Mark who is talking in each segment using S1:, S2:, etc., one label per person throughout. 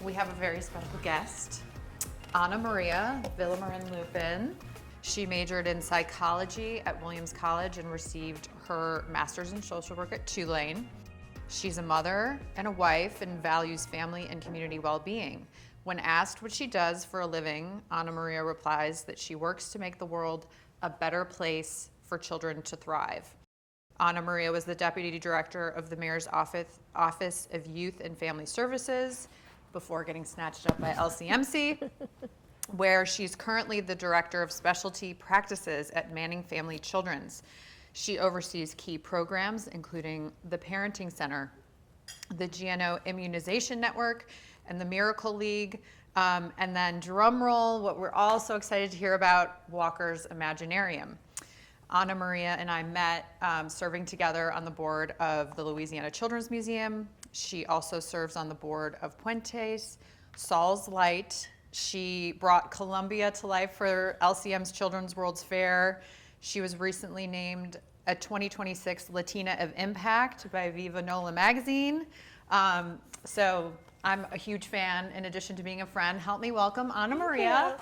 S1: we have a very special guest, Anamaría Villamarín-Lupin. She majored in psychology at Williams College and received her master's in social work at Tulane. She's a mother and a wife and values family and community well-being. When asked what she does for a living, Anamaría replies that she works to make the world a better place for children to thrive. Anamaría was the Deputy Director of the Mayor's Office of Youth and Family Services before getting snatched up by LCMC, where she's currently the Director of Specialty Practices at Manning Family Children's. She oversees key programs, including the Parenting Center, the GNO Immunization Network, and the Miracle League. And then drum roll, what we're all so excited to hear about, Walker's Imaginarium. Anamaría and I met serving together on the board of the Louisiana Children's Museum. She also serves on the board of Puentes, Saul's Light. She brought Columbia to life for LCM's Children's World's Fair. She was recently named a 2026 Latina of Impact by Viva Nola magazine. So I'm a huge fan, in addition to being a friend. Help me welcome Anamaría.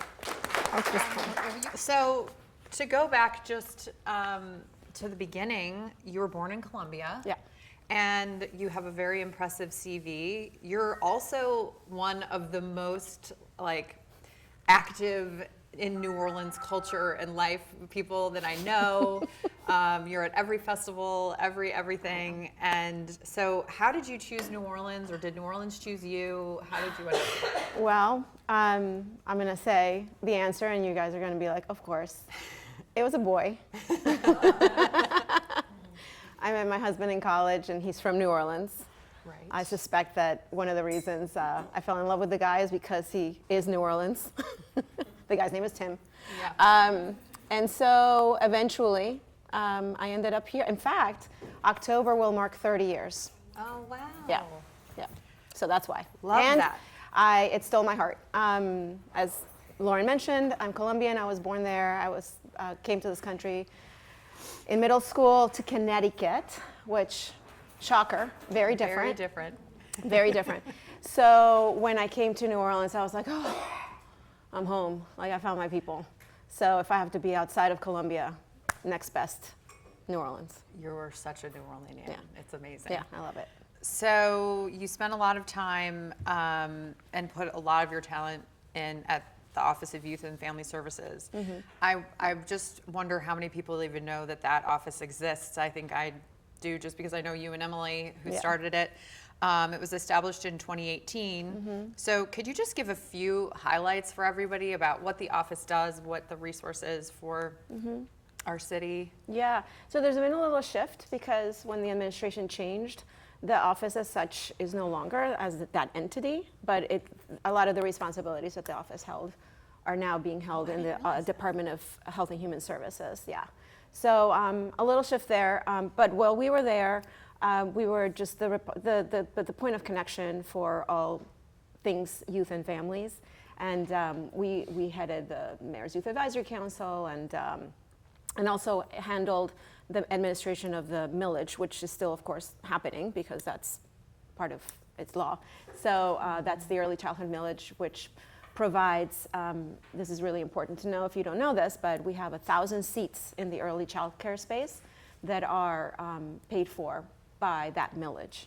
S1: So to go back just to the beginning, you were born in Columbia.
S2: Yeah.
S1: And you have a very impressive CV. You're also one of the most active in New Orleans culture and life people that I know. You're at every festival, everything. And so how did you choose New Orleans, or did New Orleans choose you? How did you end up?
S2: Well, I'm going to say the answer, and you guys are going to be like, of course. It was a boy. I met my husband in college, and he's from New Orleans.
S1: Right.
S2: I suspect that one of the reasons I fell in love with the guy is because he is New Orleans. The guy's name is Tim.
S1: Yeah.
S2: And so eventually, I ended up here. In fact, October will mark 30 years.
S1: Oh, wow.
S2: Yeah. So that's why.
S1: Love that.
S2: It stole my heart. As Lauren mentioned, I'm Colombian. I was born there. I came to this country in middle school to Connecticut, which, shocker, very different.
S1: Very different.
S2: Very different. So when I came to New Orleans, I was like, oh, I'm home. I found my people. So if I have to be outside of Colombia, next best, New Orleans.
S1: You're such a New Orleanian.
S2: Yeah.
S1: It's amazing.
S2: Yeah, I love it.
S1: So you spent a lot of time and put a lot of your talent in at the Office of Youth and Family Services. Mm-hmm. I just wonder how many people even know that office exists. I think I do, just because I know you and Emily, who started it. It was established in 2018. Mm-hmm. So could you just give a few highlights for everybody about what the office does, what the resource is for our city?
S2: Yeah, so there's been a little shift, because when the administration changed, the office as such is no longer as that entity, but a lot of the responsibilities that the office held are now being held in the Department of Health and Human Services. Yeah, so a little shift there. But while we were there, we were just the point of connection for all things youth and families, and we headed the Mayor's Youth Advisory Council, and also handled the administration of the millage, which is still, of course, happening because that's part of its law. So that's the early childhood millage, which provides, this is really important to know if you don't know this, but we have 1,000 seats in the early child care space that are paid for by that millage.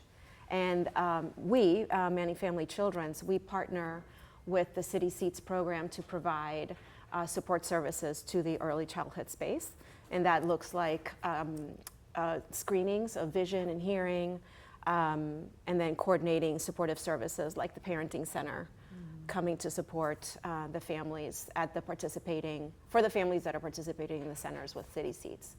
S2: And we, Manning Family Children's, we partner with the City Seats program to provide support services to the early childhood space. And that looks like screenings of vision and hearing, and then coordinating supportive services like the Parenting Center, coming to support the families for the families that are participating in the centers with City Seats.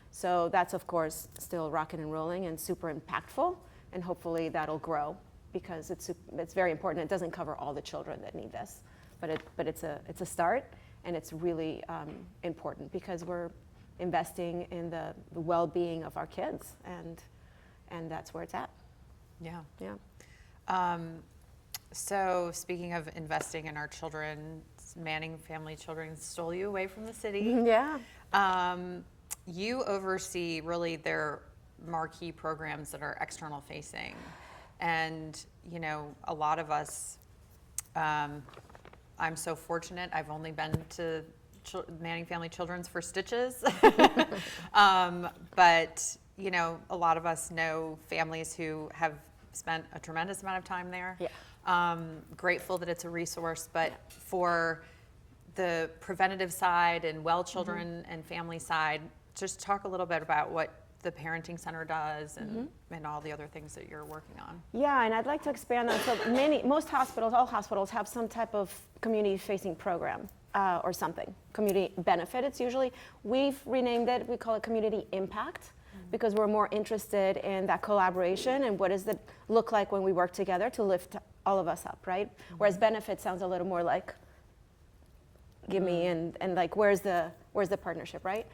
S2: So that's, of course, still rocking and rolling and super impactful, and hopefully that'll grow, because it's very important. It doesn't cover all the children that need this, but it's a start, and it's really important, because we're investing in the well-being of our kids, and that's where it's at.
S1: Yeah. So speaking of investing in our children, Manning Family Children stole you away from the city.
S2: Yeah.
S1: You oversee really their marquee programs that are external facing. And, a lot of us I'm so fortunate. I've only been to Manning Family Children's for stitches. But, you know, a lot of us know families who have spent a tremendous amount of time there.
S2: Yeah.
S1: Grateful that it's a resource, but for the preventative side and well children and family side, just talk a little bit about what the parenting center does and all the other things that you're working on.
S2: Yeah, and I'd like to expand on, so most hospitals, all hospitals have some type of community-facing program or something, community benefit it's usually. We've renamed it, we call it community impact, because we're more interested in that collaboration and what does it look like when we work together to lift all of us up, right? Whereas benefit sounds a little more like, give me, and like where's the partnership, right?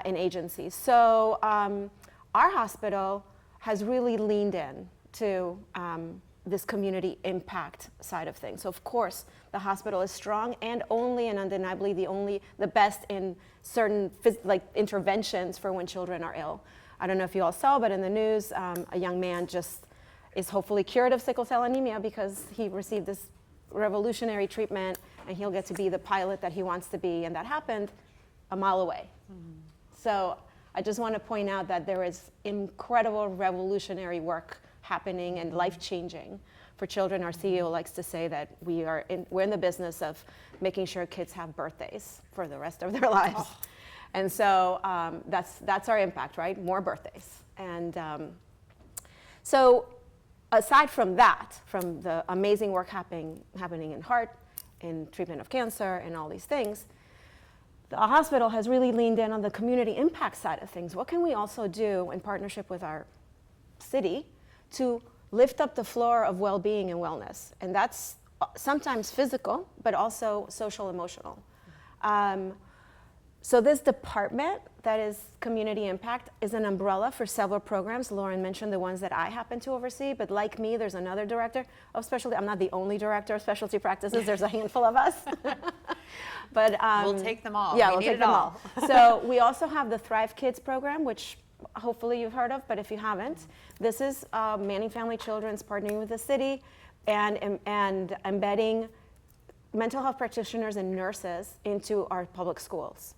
S2: In agencies. So our hospital has really leaned in to this community impact side of things. So of course the hospital is strong and only and undeniably the best in certain like interventions for when children are ill. I don't know if you all saw, but in the news, a young man just is hopefully cured of sickle cell anemia because he received this revolutionary treatment, and he'll get to be the pilot that he wants to be, and that happened a mile away. So I just want to point out that there is incredible revolutionary work happening and life-changing for children. Our CEO likes to say that we're in the business of making sure kids have birthdays for the rest of their lives. And so that's our impact, right? More birthdays. And so aside from that, from the amazing work happening in heart, in treatment of cancer, and all these things, the hospital has really leaned in on the community impact side of things. What can we also do in partnership with our city to lift up the floor of well-being and wellness? And that's sometimes physical, but also social, emotional. So this department that is community impact is an umbrella for several programs. Lauren mentioned the ones that I happen to oversee, but like me, there's another director of specialty. I'm not the only director of specialty practices. There's a handful of us. But
S1: we'll take them all.
S2: Yeah,
S1: we'll
S2: take them all. So we also have the Thrive Kids program, which hopefully you've heard of, but if you haven't, this is Manning Family Children's partnering with the city and embedding mental health practitioners and nurses into our public schools.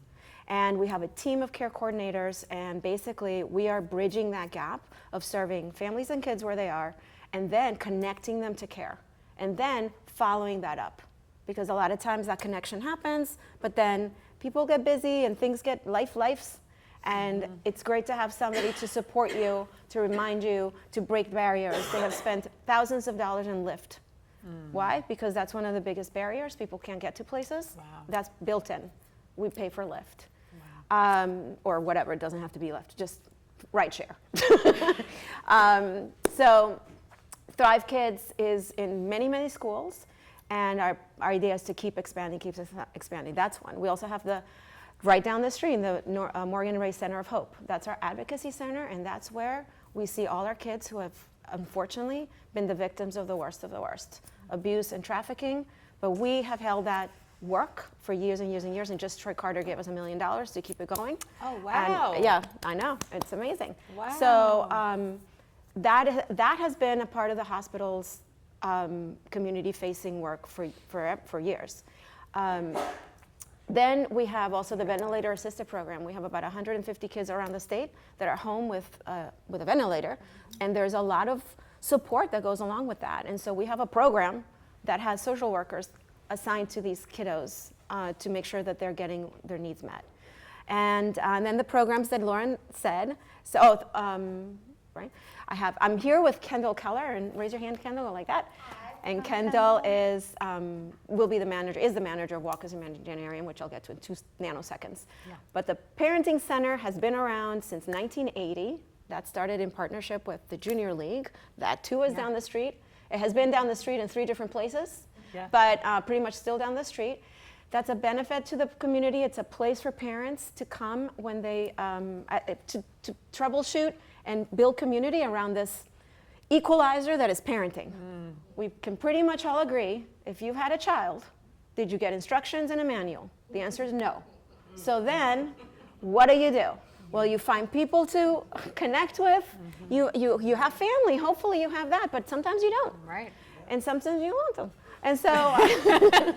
S2: And we have a team of care coordinators, and basically we are bridging that gap of serving families and kids where they are, and then connecting them to care, and then following that up. Because a lot of times that connection happens, but then people get busy and things get lives, and it's great to have somebody to support you, to remind you, to break barriers. They have spent thousands of dollars in Lyft. Why? Because that's one of the biggest barriers. People can't get to places.
S1: Wow.
S2: That's built in. We pay for Lyft. Or whatever, it doesn't have to be Lyft, just rideshare. So Thrive Kids is in many, many schools, and our idea is to keep expanding. That's one. We also have right down the street, the Morgan Ray Center of Hope. That's our advocacy center, and that's where we see all our kids who have unfortunately been the victims of the worst, abuse and trafficking. But we have held that work for years and years and years, and just Troy Carter gave us $1 million to keep it going.
S1: Oh, wow.
S2: And, yeah, I know, it's amazing.
S1: Wow.
S2: So that has been a part of the hospital's community-facing work for years. Then we have also the ventilator-assisted program. We have about 150 kids around the state that are home with a ventilator, and there's a lot of support that goes along with that. And so we have a program that has social workers assigned to these kiddos to make sure that they're getting their needs met. And then the programs that Lauren said. So, right? I'm here with Kendall Keller, and raise your hand, Kendall, like that. Hi, and Kendall is the manager of Walker's Imaginarium, which I'll get to in 2 nanoseconds. Yeah. But the Parenting Center has been around since 1980. That started in partnership with the Junior League. That too is down the street. It has been down the street in 3 different places. Yeah. But pretty much still down the street. That's a benefit to the community. It's a place for parents to come when they to troubleshoot and build community around this equalizer that is parenting. We can pretty much all agree, if you've had a child, did you get instructions and a manual? The answer is no. So then, what do? Well, you find people to connect with. You have family. Hopefully you have that, but sometimes you don't.
S1: Right.
S2: And sometimes you want them. And so,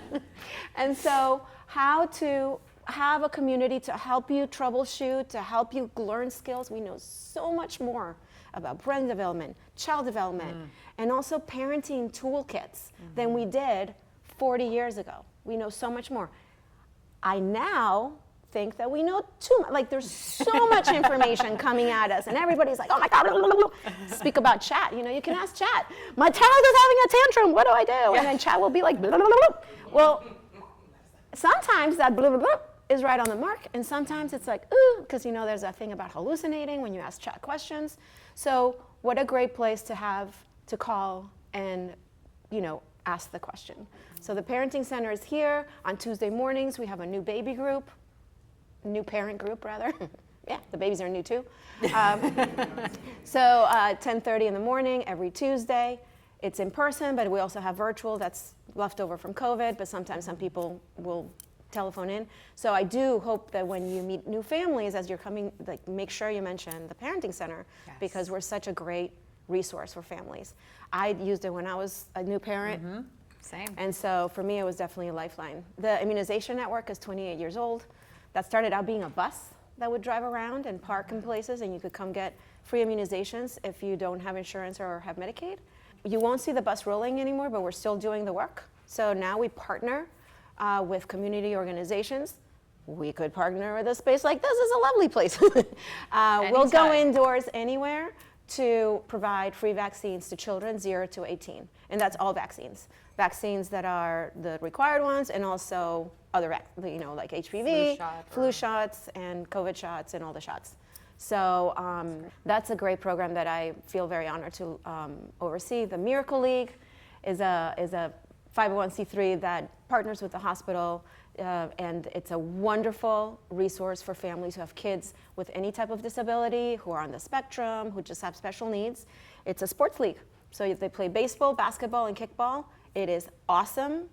S2: and so how to have a community to help you troubleshoot, to help you learn skills. We know so much more about brain development, child development, and also parenting toolkits than we did 40 years ago. We know so much more. I now think that we know too much. Like there's so much information coming at us, and everybody's like, oh my God, blah, blah, blah. Speak about chat. You know, you can ask chat. My child is having a tantrum. What do I do? And then chat will be like, blah, blah, blah, blah. Well, sometimes that blah, blah, blah is right on the mark, and sometimes it's like, ooh, because you know there's that thing about hallucinating when you ask chat questions. So what a great place to have to call and, you know, ask the question. So the Parenting Center is here. On Tuesday mornings, we have a new baby group, new parent group rather. Yeah, the babies are new too. So 10:30 in the morning every Tuesday. It's in person, but we also have virtual. That's left over from COVID, but sometimes some people will telephone in. So I do hope that when you meet new families as you're coming, like make sure you mention the Parenting Center, because we're such a great resource for families. I used it when I was a new parent.
S1: Same.
S2: And so for me, it was definitely a lifeline. The Immunization Network is 28 years old. That started out being a bus that would drive around and park in places, and you could come get free immunizations if you don't have insurance or have Medicaid. You won't see the bus rolling anymore, but we're still doing the work. So now we partner with community organizations. We could partner with a space like this. Is a lovely place. We'll go indoors anywhere to provide free vaccines to children 0 to 18. And that's all vaccines. Vaccines that are the required ones, and also other, you know, like HPV, flu shots, and COVID shots, and all the shots. So that's a great program that I feel very honored to oversee. The Miracle League is a 501c3 that partners with the hospital, and it's a wonderful resource for families who have kids with any type of disability, who are on the spectrum, who just have special needs. It's a sports league. So they play baseball, basketball, and kickball. It is awesome,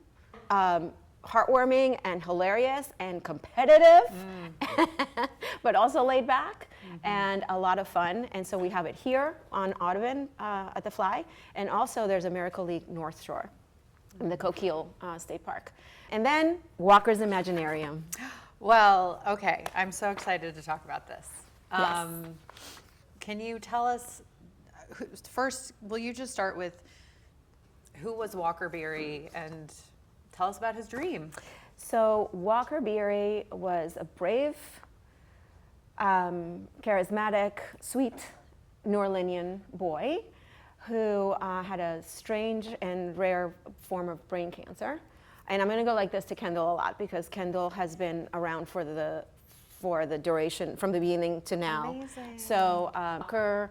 S2: heartwarming, and hilarious, and competitive, but also laid back, and a lot of fun. And so we have it here on Audubon at the Fly, and also there's a Miracle League North Shore in the Coquille State Park. And then Walker's Imaginarium.
S1: Well, okay, I'm so excited to talk about this.
S2: Yes.
S1: Can you tell us, first, will you just start with who was Walker Beery and tell us about his dream?
S2: So Walker Beery was a brave, charismatic, sweet New Orleanian boy who had a strange and rare form of brain cancer. And I'm going to go like this to Kendall a lot, because Kendall has been around for the duration from the beginning to now.
S1: Amazing.
S2: So Walker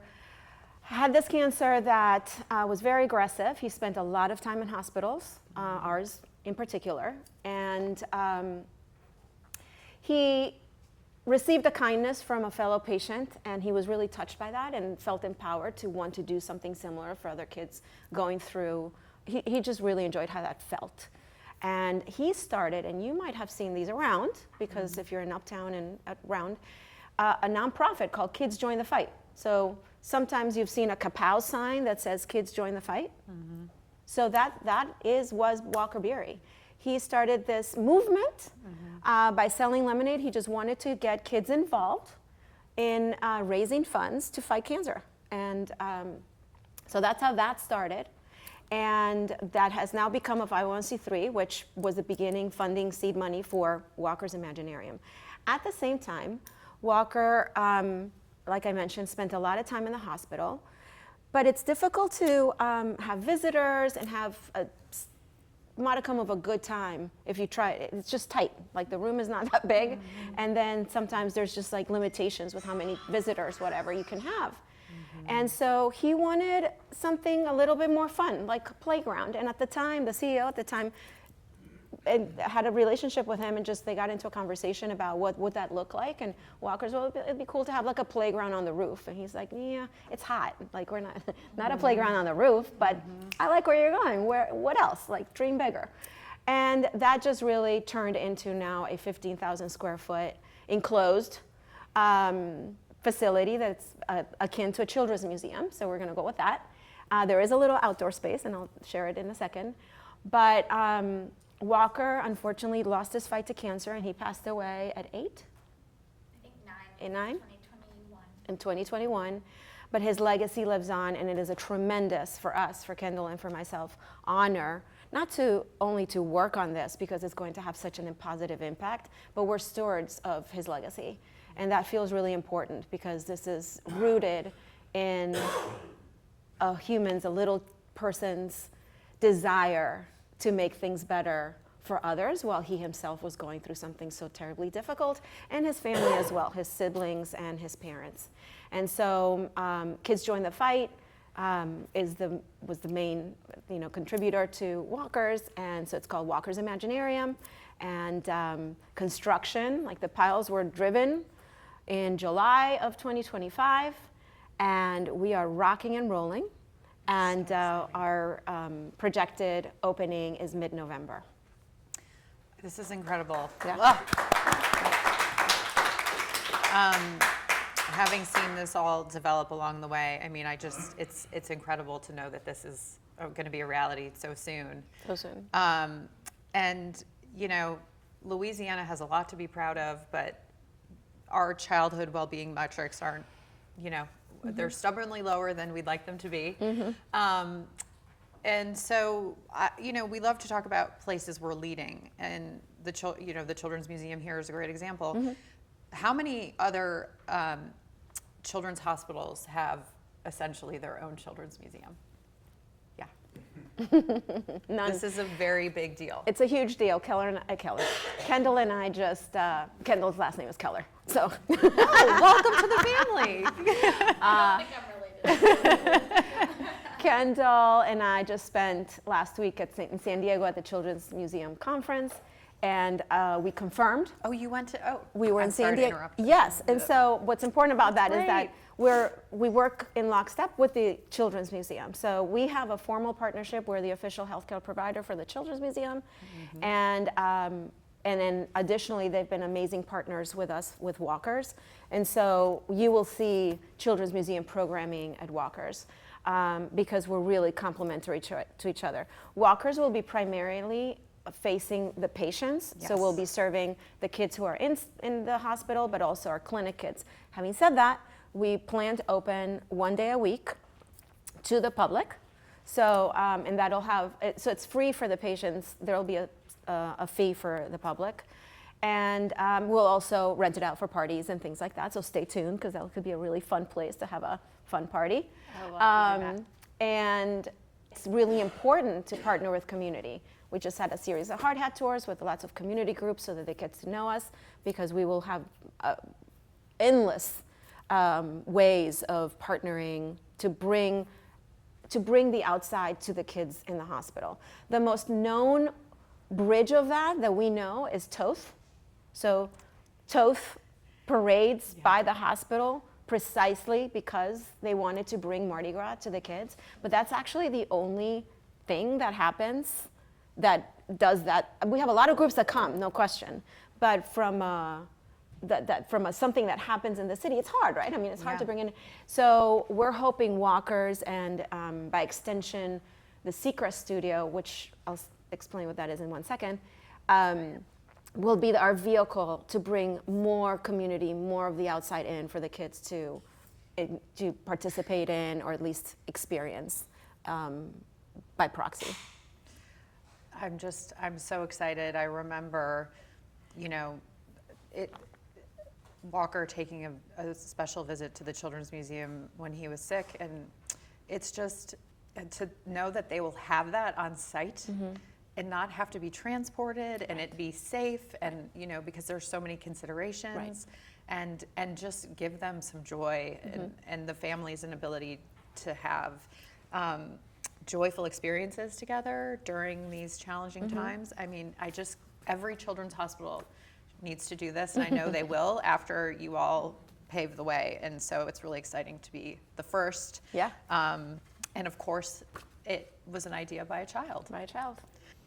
S2: had this cancer that was very aggressive. He spent a lot of time in hospitals, ours in particular, and he received a kindness from a fellow patient, and he was really touched by that and felt empowered to want to do something similar for other kids going through. He just really enjoyed how that felt. And he started, and you might have seen these around, because if you're in Uptown and around, a nonprofit called Kids Join the Fight. So sometimes you've seen a Kapow sign that says Kids Join the Fight. So that was Walker Beery. He started this movement by selling lemonade. He just wanted to get kids involved in raising funds to fight cancer. And so that's how that started. And that has now become a 501c3, which was the beginning funding seed money for Walker's Imaginarium. At the same time, Walker, like I mentioned, spent a lot of time in the hospital. But it's difficult to have visitors and have a modicum of a good time if you try it. It's just tight. Like the room is not that big. And then sometimes there's just like limitations with how many visitors, whatever, you can have. And so he wanted something a little bit more fun, like a playground. And at the time, the CEO at the time had a relationship with him, and just they got into a conversation about what would that look like. And Walker's, well, it'd be cool to have like a playground on the roof. And he's like, yeah, it's hot. Like we're not a playground on the roof, but I like where you're going. What else? Like dream bigger. And that just really turned into now a 15,000 square foot enclosed facility that's akin to a children's museum, so we're going to go with that. There is a little outdoor space, and I'll share it in a second. But Walker unfortunately lost his fight to cancer, and he passed away at 8?
S3: I think 9.
S2: 9?
S3: 2021.
S2: In 2021. But his legacy lives on, and it is a tremendous, for us, for Kendall and for myself, honor, not to only to work on this because it's going to have such a positive impact, but we're stewards of his legacy. And that feels really important because this is rooted in a little person's desire to make things better for others while he himself was going through something so terribly difficult, and his family as well, his siblings and his parents. And so Kids Join the Fight was the main contributor to Walker's, and so it's called Walker's Imaginarium. And construction, like the piles were driven in July of 2025, and we are rocking and rolling. And our projected opening is mid-November.
S1: This is incredible.
S2: Yeah.
S1: Having seen this all develop along the way, I mean, it's incredible to know that this is going to be a reality so soon.
S2: So soon.
S1: And, Louisiana has a lot to be proud of, but our childhood well-being metrics aren't, they're stubbornly lower than we'd like them to be. And so, we love to talk about places we're leading, and the Children's Museum here is a great example. How many other children's hospitals have essentially their own children's museum? Yeah.
S2: None.
S1: This is a very big deal.
S2: It's a huge deal. Kendall and I just, Kendall's last name is Keller. So.
S1: Welcome to the family.
S3: I don't think I'm related.
S2: Kendall and I just spent last week in San Diego at the Children's Museum conference, and we confirmed.
S1: Oh, you went to,
S2: We were
S1: I'm
S2: in
S1: sorry
S2: San
S1: to
S2: Diego.
S1: interrupt.
S2: Yes, and so what's important about that is
S1: Great.
S2: that we work in lockstep with the Children's Museum. So we have a formal partnership. We're the official healthcare provider for the Children's Museum, and then additionally, they've been amazing partners with us with Walker's, and so you will see Children's Museum programming at Walker's. Because we're really complementary to each other. Walker's will be primarily facing the patients, so we'll be serving the kids who are in the hospital, but also our clinic kids. Having said that, we plan to open 1 day a week to the public, so and that'll have so it's free for the patients. There'll be a fee for the public. And we'll also rent it out for parties and things like that. So stay tuned, because that could be a really fun place to have a fun party.
S1: I love to hear that.
S2: And it's really important to partner with community. We just had a series of hard hat tours with lots of community groups so that they get to know us, because we will have endless ways of partnering to bring the outside to the kids in the hospital. The most known bridge of that we know is Toth. So Toth parades by the hospital precisely because they wanted to bring Mardi Gras to the kids. But that's actually the only thing that happens that does that. We have a lot of groups that come, no question. But from something that happens in the city, it's hard, right? I mean, it's hard to bring in. So we're hoping Walker's and by extension, the Seacrest Studio, which I'll explain what that is in 1 second, will be our vehicle to bring more community, more of the outside in for the kids to participate in, or at least experience by proxy.
S1: I'm so excited. I remember, Walker taking a special visit to the Children's Museum when he was sick, and it's just to know that they will have that on site. And not have to be transported, and it be safe, and because there's so many considerations, and just give them some joy, and the families an ability to have joyful experiences together during these challenging times. I mean, every children's hospital needs to do this, and I know they will after you all pave the way, and so it's really exciting to be the first.
S2: Yeah.
S1: And of course, it was an idea by a child.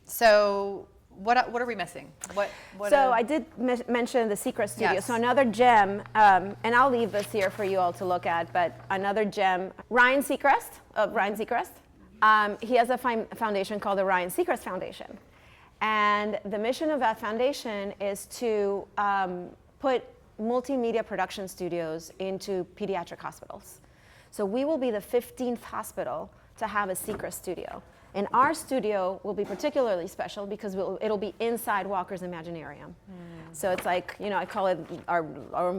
S1: So what are we missing?
S2: I did mention the Seacrest Studio.
S1: Yes.
S2: So another gem, and I'll leave this here for you all to look at, but another gem, Ryan Seacrest of Ryan Seacrest. He has a foundation called the Ryan Seacrest Foundation. And the mission of that foundation is to put multimedia production studios into pediatric hospitals. So we will be the 15th hospital to have a Seacrest studio. And our studio will be particularly special because it'll be inside Walker's Imaginarium. So it's like, you know, I call it our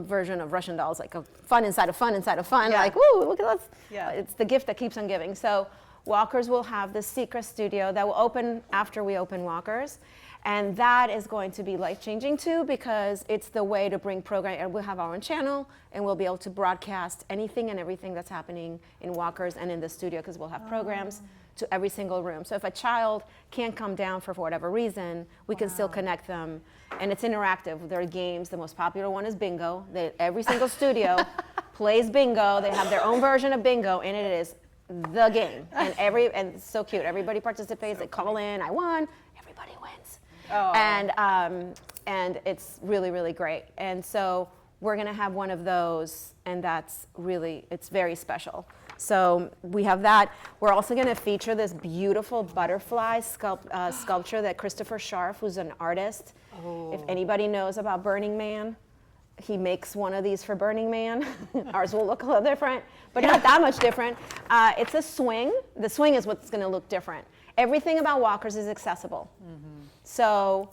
S2: version of Russian dolls, like a fun inside of fun inside of fun.
S1: Yeah.
S2: Like, woo, look at us.
S1: Yeah.
S2: It's the gift that keeps on giving. So Walker's will have the Seacrest studio that will open after we open Walker's. And that is going to be life-changing too, because it's the way to bring program, and we'll have our own channel, and we'll be able to broadcast anything and everything that's happening in Walker's and in the studio, because we'll have programs to every single room. So if a child can't come down for whatever reason, we can still connect them. And it's interactive. There are games. The most popular one is bingo. Every single studio plays bingo. They have their own version of bingo, and it is the game. And it's so cute. Everybody participates. They call in. I won. Everybody wins.
S1: Oh.
S2: And it's really, really great. And so we're going to have one of those, and it's very special. So we have that. We're also going to feature this beautiful butterfly sculpture that Christopher Scharf, who's an artist, if anybody knows about Burning Man, he makes one of these for Burning Man. Ours will look a little different, but not that much different. It's a swing. The swing is what's going to look different. Everything about Walker's is accessible. So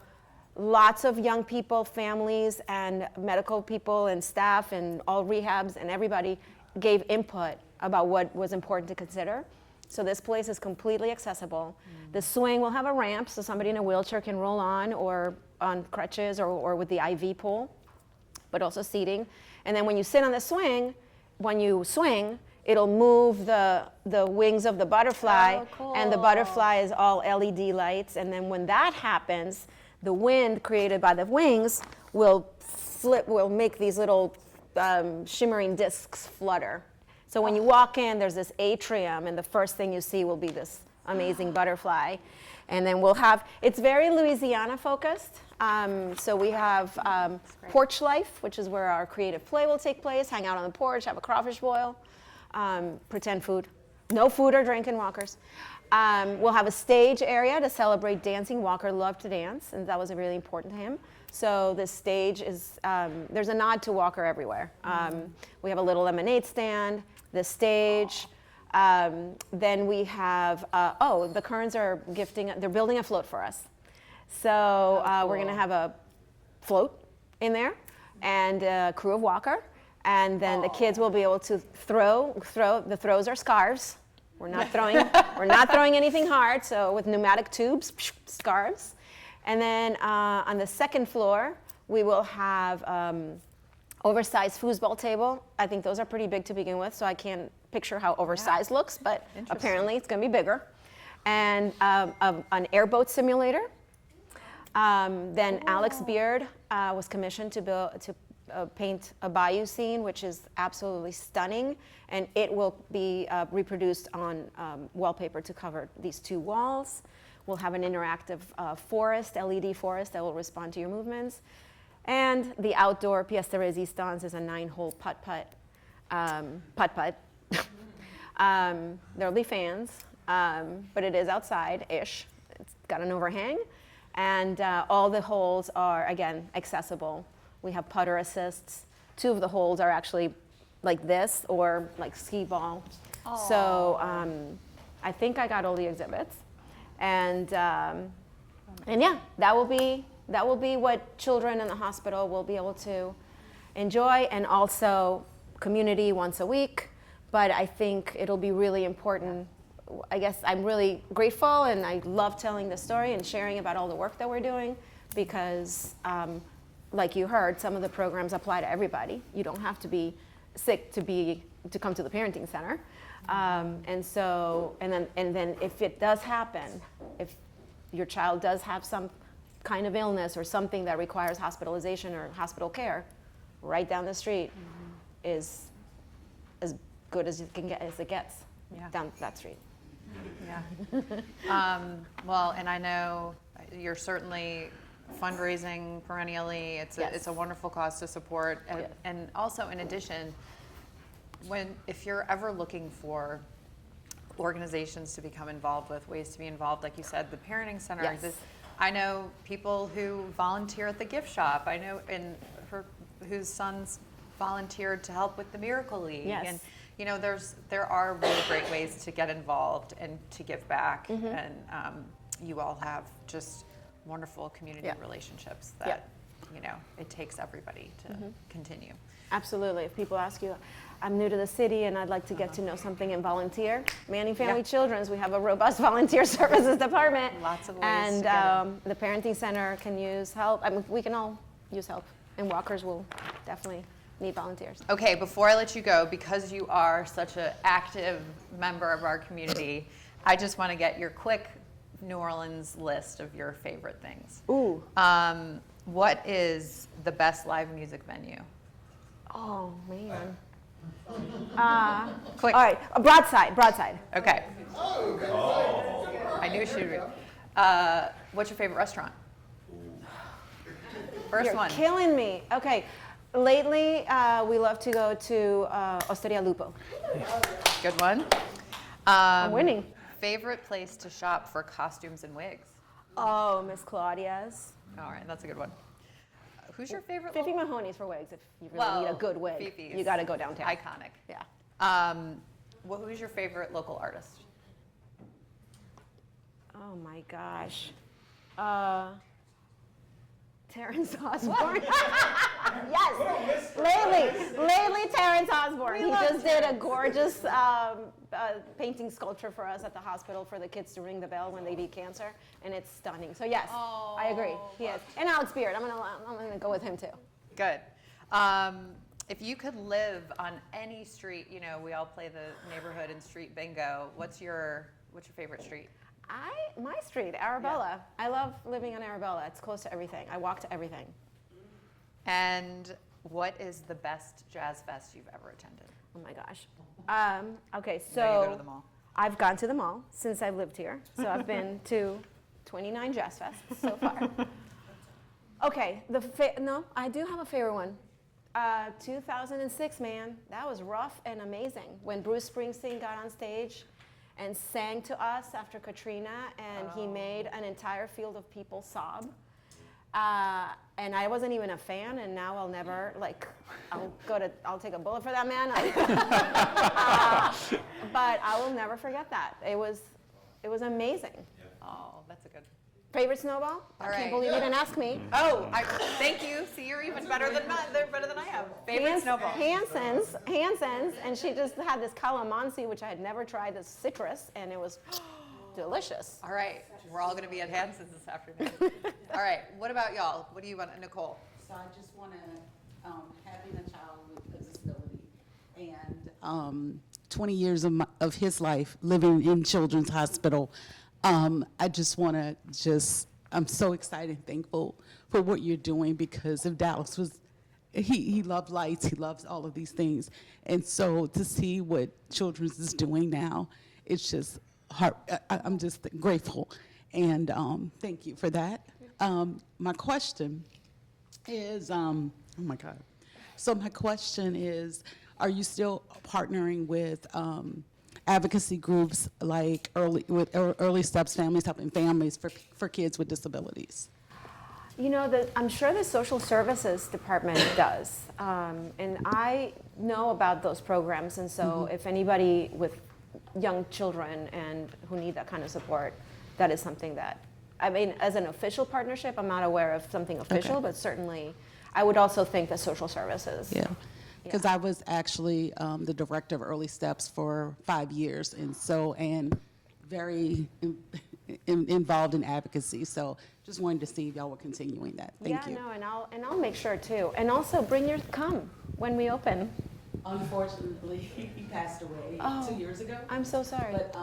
S2: lots of young people, families, and medical people, and staff, and all rehabs, and everybody gave input about what was important to consider. So this place is completely accessible. The swing will have a ramp, so somebody in a wheelchair can roll on, or on crutches, or with the IV pole, but also seating. And then when you sit on the swing, when you swing, it'll move the wings of the butterfly, and the butterfly is all LED lights. And then when that happens, the wind created by the wings will make these little shimmering discs flutter. So when you walk in, there's this atrium, and the first thing you see will be this amazing butterfly. And then it's very Louisiana focused. So we have porch life, which is where our creative play will take place, hang out on the porch, have a crawfish boil, pretend food. No food or drink in Walker's. We'll have a stage area to celebrate dancing. Walker loved to dance, and that was really important to him. So the stage is, there's a nod to Walker everywhere. We have a little lemonade stand, the stage. Then we have, the Kerns are they're building a float for us. So we're gonna have a float in there, and a crew of Walker. And then the kids will be able to throw. The throws are scarves. We're not throwing anything hard. So with pneumatic tubes, scarves. And then on the second floor, we will have oversized foosball table. I think those are pretty big to begin with, so I can't picture how oversized looks, but apparently it's going to be bigger. And an airboat simulator. Then Alex Beard was commissioned to paint a bayou scene, which is absolutely stunning, and it will be reproduced on wallpaper to cover these two walls. We'll have an interactive forest, LED forest, that will respond to your movements. And the outdoor pièce de résistance is a 9-hole putt-putt. There'll be fans, but it is outside-ish. It's got an overhang, and all the holes are, again, accessible. We have putter assists. 2 of the holes are actually like this, or like skee ball. Aww. So I think I got all the exhibits. And yeah, that will be what children in the hospital will be able to enjoy, and also community once a week. But I think it'll be really important. I guess I'm really grateful, and I love telling the story and sharing about all the work that we're doing, because like you heard, some of the programs apply to everybody. You don't have to be sick to come to the parenting center. And then if it does happen, if your child does have some kind of illness or something that requires hospitalization or hospital care, right down the street is as good as it gets down that street.
S1: Yeah. Well, and I know you're certainly fundraising perennially. It's a wonderful cause to support, and also in addition, if you're ever looking for organizations to become involved with, ways to be involved, like you said, the parenting center.
S2: Yes.
S1: I know people who volunteer at the gift shop. I know whose sons volunteered to help with the Miracle League.
S2: Yes.
S1: And you know, there are really great ways to get involved and to give back. And you all have just wonderful community relationships that, you know, it takes everybody to continue.
S2: Absolutely. If people ask you, I'm new to the city and I'd like to get to know something and volunteer, Manning Family Children's, we have a robust volunteer services department.
S1: Lots of ways
S2: and
S1: to get in.
S2: the parenting center can use help. I mean, we can all use help, and walkers will definitely need volunteers.
S1: Okay, before I let you go, because you are such an active member of our community, I just want to get your quick New Orleans list of your favorite things.
S2: Ooh.
S1: What is the best live music venue?
S2: Oh, man.
S1: Quick.
S2: All right, Broadside.
S1: Okay. I knew she would. What's your favorite restaurant? First
S2: You're
S1: one.
S2: killing me. Okay. Lately, we love to go to Osteria Lupo.
S1: Good one.
S2: I'm winning.
S1: Favorite place to shop for costumes and wigs?
S2: Oh, Miss Claudia's.
S1: All right, that's a good one. Who's your favorite?
S2: Fifi Mahoney's for wigs. If you really need a good wig,
S1: Fifi's
S2: you got to go downtown.
S1: Iconic.
S2: Yeah.
S1: Who's your favorite local artist?
S2: Oh my gosh. Terrence Osborne. Yes. Lately Terrence Osborne. He just did a gorgeous painting sculpture for us at the hospital for the kids to ring the bell when they beat cancer, and it's stunning. So yes, I agree. He is. And Alex Beard. I'm gonna go with him too.
S1: Good. If you could live on any street, you know, we all play the neighborhood and street bingo. What's your favorite street?
S2: My street, Arabella. I love living on Arabella. It's close to everything. I walk to everything.
S1: And what is the best jazz fest you've ever attended?
S2: Oh my gosh. Okay,
S1: I know you go to
S2: so
S1: the mall.
S2: I've gone to the mall since I've lived here. So I've been to 29 jazz fests so far. Okay, no, I do have a favorite one. 2006, man, that was rough and amazing. When Bruce Springsteen got on stage and sang to us after Katrina, and he made an entire field of people sob. And I wasn't even a fan, and now I'll never, I'll take a bullet for that man. But I will never forget that. It was amazing.
S1: Oh, that's a good.
S2: Favorite snowball? I can't believe you didn't ask me.
S1: Oh, thank you. See, you're even better than they're better than I am. Favorite snowball?
S2: Hanson's, and she just had this calamansi, which I had never tried, this citrus, and it was delicious.
S1: All right, we're all going to be at Hanson's this afternoon. All right, what about y'all? What do you want, Nicole?
S4: So I just want to, having a child with a disability and 20 years of his life living in Children's Hospital, I just want to I'm so excited and thankful for what you're doing, because if Dallas was, he loved lights, he loves all of these things. And so to see what Children's is doing now, it's just I'm just grateful. And thank you for that. My question is, oh my God. So my question is, are you still partnering with advocacy groups like Early Steps Families Helping Families for kids with disabilities?
S2: You know, I'm sure the social services department does. And I know about those programs, and so if anybody with young children and who need that kind of support, that is something that, I mean, as an official partnership, I'm not aware of something official, but certainly I would also think that social services.
S4: Yeah. Because I was actually the director of Early Steps for 5 years, and very involved in advocacy. So just wanted to see if y'all were continuing that. Thank you.
S2: Yeah, no, and I'll make sure too. And also come when we open.
S4: Unfortunately, he passed away 2 years ago.
S2: I'm so sorry.
S4: But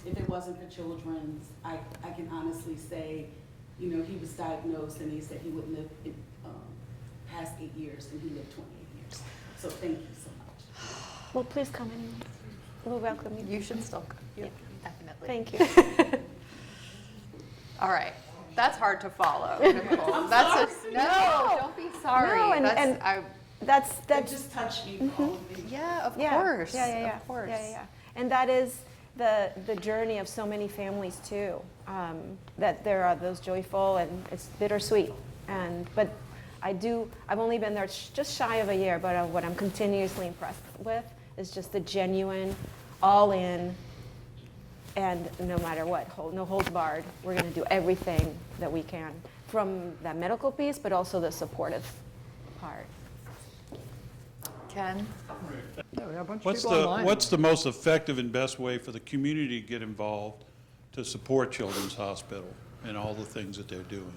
S4: if it wasn't for Children's, I can honestly say, you know, he was diagnosed and he said he would live past 8 years, and he lived 28 years. So thank you so much.
S2: Well, please come in. We'll welcome you.
S1: You should still come. Yeah, definitely.
S2: Thank you.
S1: All right. That's hard to follow, Nicole. No, don't be sorry.
S2: No,
S4: That just touched me.
S1: Yeah, of
S2: Yeah,
S1: course.
S2: Yeah.
S1: Of course.
S2: Yeah. And that is, the journey of so many families too. That there are those joyful and it's bittersweet. But I've only been there just shy of a year, but what I'm continuously impressed with is just the genuine, all in, and no matter what, no holds barred, we're going to do everything that we can from that medical piece, but also the supportive part.
S1: Ken?
S5: Yeah, we got a bunch of
S6: What's
S5: people
S6: the,
S5: online.
S6: what's the most effective and best way for the community to get involved to support Children's Hospital and all the things that they're doing?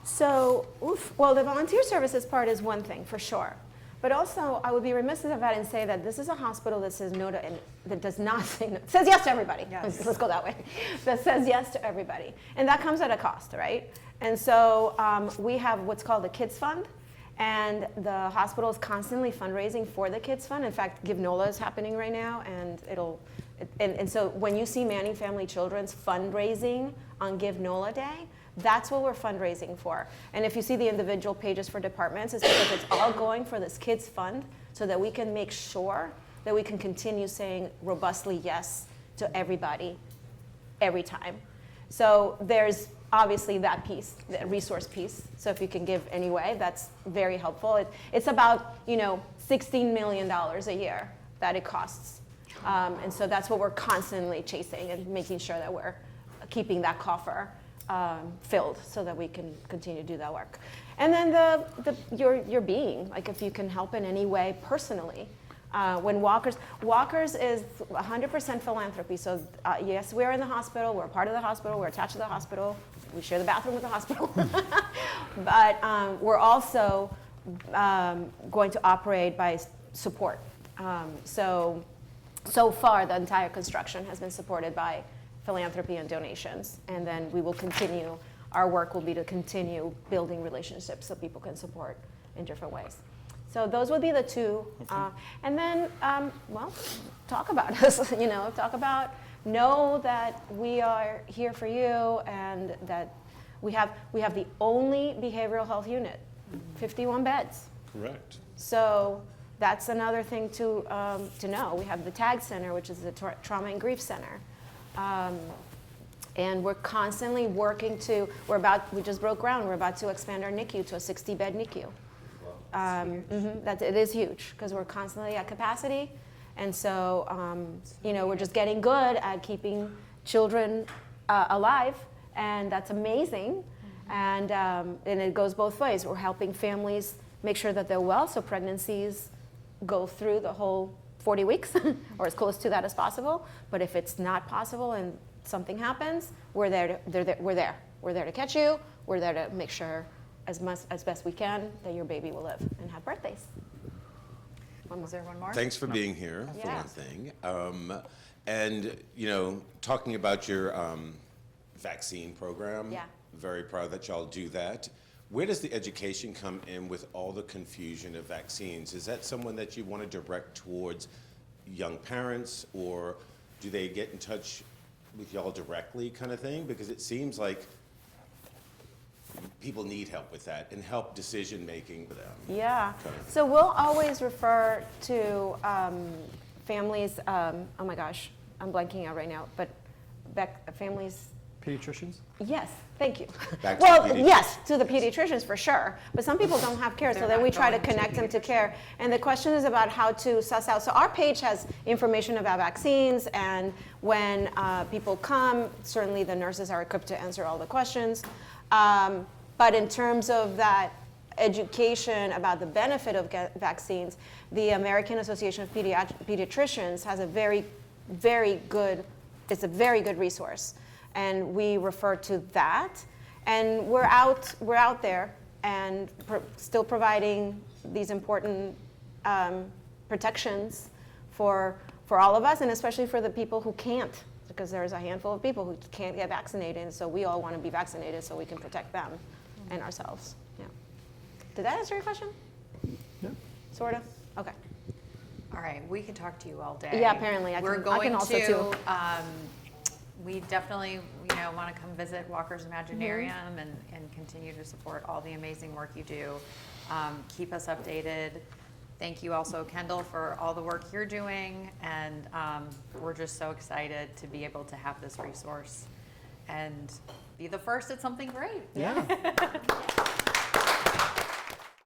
S2: So, well, the volunteer services part is one thing for sure. But also, I would be remiss if I didn't say that this is a hospital that says no to, and that does not say no, says yes to everybody.
S1: Yes.
S2: Let's go that way. That says yes to everybody. And that comes at a cost, right? And so we have what's called the Kids Fund. And the hospital is constantly fundraising for the Kids Fund. In fact, Give NOLA is happening right now. And so when you see Manning Family Children's fundraising on Give NOLA Day, that's what we're fundraising for. And if you see the individual pages for departments, it's because it's all going for this Kids Fund so that we can make sure that we can continue saying robustly yes to everybody, every time. So there's obviously that piece, the resource piece. So if you can give anyway, that's very helpful. It's about $16 million a year that it costs. And so that's what we're constantly chasing and making sure that we're keeping that coffer filled so that we can continue to do that work. And then your being, like if you can help in any way personally. When Walkers is 100% philanthropy. So yes, we're in the hospital, we're a part of the hospital, we're attached to the hospital, we share the bathroom with the hospital. But we're also going to operate by support. So far, the entire construction has been supported by philanthropy and donations. And then we will continue, our work will be to continue building relationships so people can support in different ways. So those would be the two.
S6: Okay.
S2: And then, talk about us, know that we are here for you and that we have the only behavioral health unit, 51 beds.
S6: Correct.
S2: So that's another thing to know. We have the TAG Center, which is the Trauma and Grief Center. And we're constantly working we just broke ground, we're about to expand our NICU to a 60-bed NICU. It is huge because we're constantly at capacity. And so, we're just getting good at keeping children alive, and that's amazing. And it goes both ways. We're helping families make sure that they're well, so pregnancies go through the whole 40 weeks or as close to that as possible. But if it's not possible and something happens, we're there. We're there. We're there to catch you. We're there to make sure as best we can that your baby will live and have birthdays.
S1: Was there one more?
S7: Thanks for being here, for
S2: Yeah.
S7: one thing. And, talking about your vaccine program,
S2: Yeah.
S7: very proud that y'all do that. Where does the education come in with all the confusion of vaccines? Is that someone that you want to direct towards young parents, or do they get in touch with y'all directly kind of thing? Because it seems like people need help with that and help decision-making for them.
S2: Yeah.
S7: Okay.
S2: So we'll always refer to families, oh my gosh, I'm blanking out right now, but families,
S5: Pediatricians?
S2: yes, thank you.
S7: Back to
S2: Well,
S7: the pediatricians.
S2: yes, to the pediatricians for sure, but some people don't have care, so
S1: They're
S2: then we
S1: not
S2: try to
S1: going to
S2: connect
S1: the
S2: them to care. And the question is about how to suss out. So our page has information about vaccines, and when people come, certainly the nurses are equipped to answer all the questions. But in terms of that education about the benefit of vaccines, the American Association of Pediatricians has a very good resource. And we refer to that. And we're out there and still providing these important protections for all of us, and especially for the people who can't, because there's a handful of people who can't get vaccinated, and so we all want to be vaccinated so we can protect them and ourselves. Yeah. Did that answer your question?
S5: Yeah.
S2: Sort of? Okay.
S1: All right, we could talk to you all day.
S2: Yeah, apparently. I
S1: We're
S2: can
S1: going
S2: also
S1: to,
S2: too.
S1: We definitely, want to come visit Walker's Imaginarium and continue to support all the amazing work you do. Keep us updated. Thank you also, Kendall, for all the work you're doing, and we're just so excited to be able to have this resource and be the first at something great.
S5: Yeah.